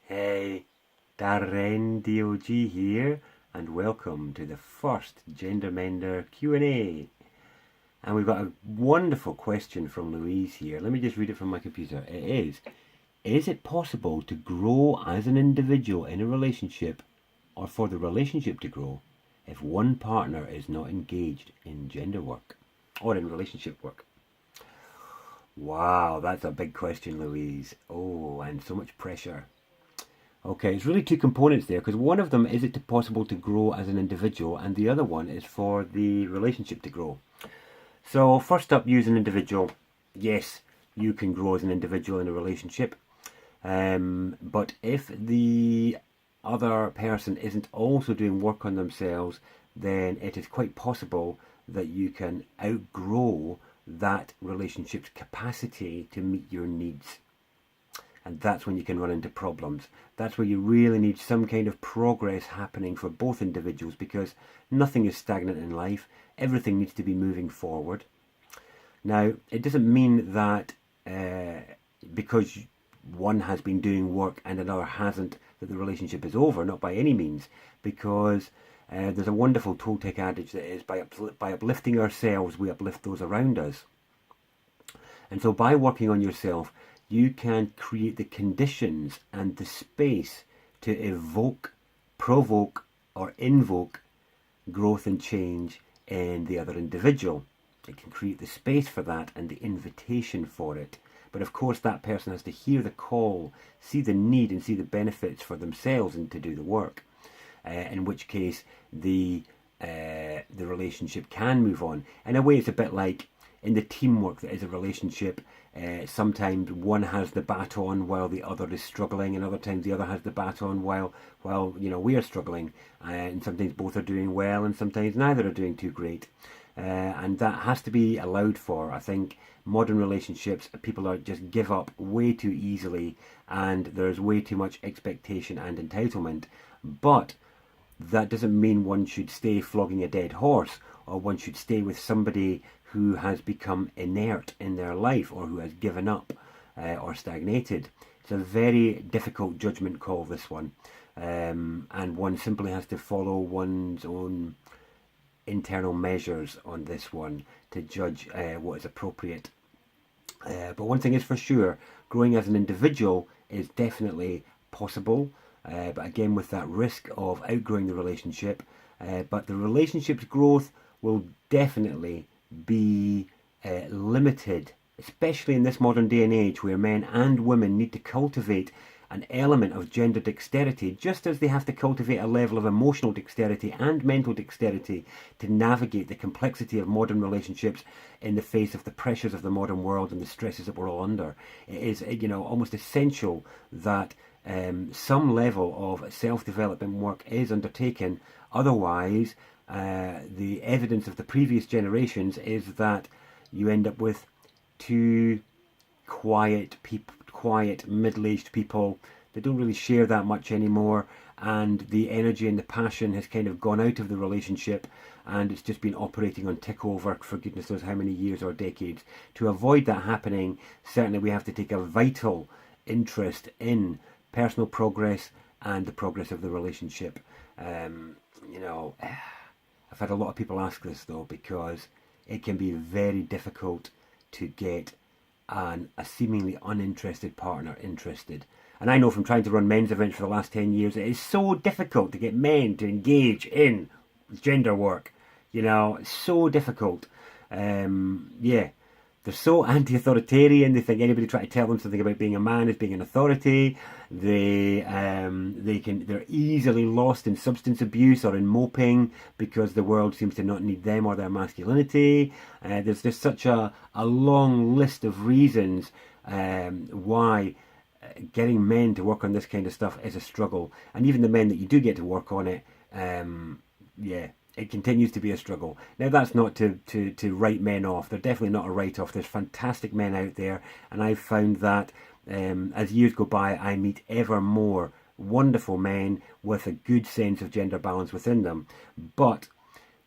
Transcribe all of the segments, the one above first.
Hey, Darren DOG here, and welcome to the first Gender Mender Q&A. And we've got a wonderful question from Louise here. Let me just read it from my computer. Is it possible to grow as an individual in a relationship, or for the relationship to grow, if one partner is not engaged in gender work, or in relationship work? Wow, that's a big question, Louise. Oh, and so much pressure. Okay, it's really two components there, because one of them is it possible to grow as an individual, and the other one is for the relationship to grow. So first up, you as an individual, yes, you can grow as an individual in a relationship, but if the other person isn't also doing work on themselves, then it is quite possible that you can outgrow that relationship's capacity to meet your needs. And that's when you can run into problems. That's where you really need some kind of progress happening for both individuals, because nothing is stagnant in life. Everything needs to be moving forward. Now, it doesn't mean that because one has been doing work and another hasn't, that the relationship is over. Not by any means, because there's a wonderful Toltec adage that is, by uplifting ourselves, we uplift those around us. And so by working on yourself, you can create the conditions and the space to evoke, provoke, or invoke growth and change in the other individual. It can create the space for that and the invitation for it. But of course, that person has to hear the call, see the need, and see the benefits for themselves and to do the work. In which case, the relationship can move on. In a way, it's a bit like in the teamwork that is a relationship. Sometimes one has the baton while the other is struggling, and other times the other has the baton while we are struggling, and sometimes both are doing well, and sometimes neither are doing too great, and that has to be allowed for. I think modern relationships, people are just give up way too easily, and there's way too much expectation and entitlement. But that doesn't mean one should stay flogging a dead horse, or one should stay with somebody who has become inert in their life, or who has given up or stagnated. It's a very difficult judgment call, this one, and one simply has to follow one's own internal measures on this one to judge what is appropriate. But one thing is for sure, growing as an individual is definitely possible, but again with that risk of outgrowing the relationship. But the relationship's growth will definitely be limited, especially in this modern day and age, where men and women need to cultivate an element of gender dexterity, just as they have to cultivate a level of emotional dexterity and mental dexterity to navigate the complexity of modern relationships in the face of the pressures of the modern world and the stresses that we're all under. It is, almost essential that some level of self-development work is undertaken. Otherwise, the evidence of the previous generations is that you end up with two quiet middle-aged people that don't really share that much anymore, and the energy and the passion has kind of gone out of the relationship, and it's just been operating on tick over for goodness knows how many years or decades. To avoid that happening, certainly we have to take a vital interest in personal progress and the progress of the relationship. I've had a lot of people ask this though, because it can be very difficult to get a seemingly uninterested partner interested. And I know from trying to run men's events for the last 10 years, it is so difficult to get men to engage in gender work. It's so difficult. They're so anti-authoritarian. They think anybody trying to tell them something about being a man is being an authority. They're easily lost in substance abuse or in moping because the world seems to not need them or their masculinity. There's just such a long list of reasons why getting men to work on this kind of stuff is a struggle. And even the men that you do get to work on it, it continues to be a struggle. Now, that's not to write men off. They're definitely not a write-off. There's fantastic men out there, and I've found that as years go by, I meet ever more wonderful men with a good sense of gender balance within them. But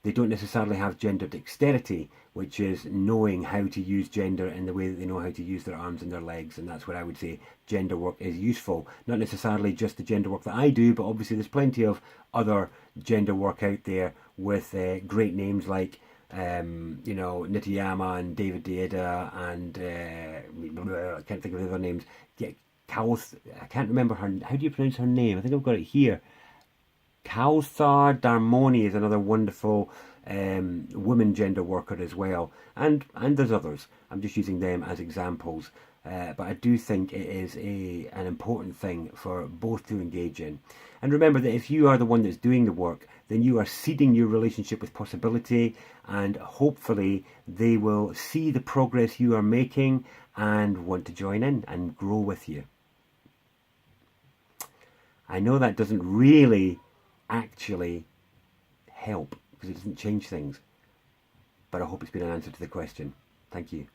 They don't necessarily have gender dexterity, which is knowing how to use gender in the way that they know how to use their arms and their legs. And that's where I would say gender work is useful. Not necessarily just the gender work that I do, but obviously there's plenty of other gender work out there with great names like Nitiyama and David Deida and I can't think of the other names. I can't remember her. How do you pronounce her name? I think I've got it here. Kauthar Dharmoni is another wonderful woman gender worker as well, and there's others. I'm just using them as examples, but I do think it is an important thing for both to engage in. And remember that if you are the one that's doing the work, then you are seeding your relationship with possibility, and hopefully they will see the progress you are making and want to join in and grow with you. I know that doesn't really actually help because it doesn't change things, but I hope it's been an answer to the question. Thank you.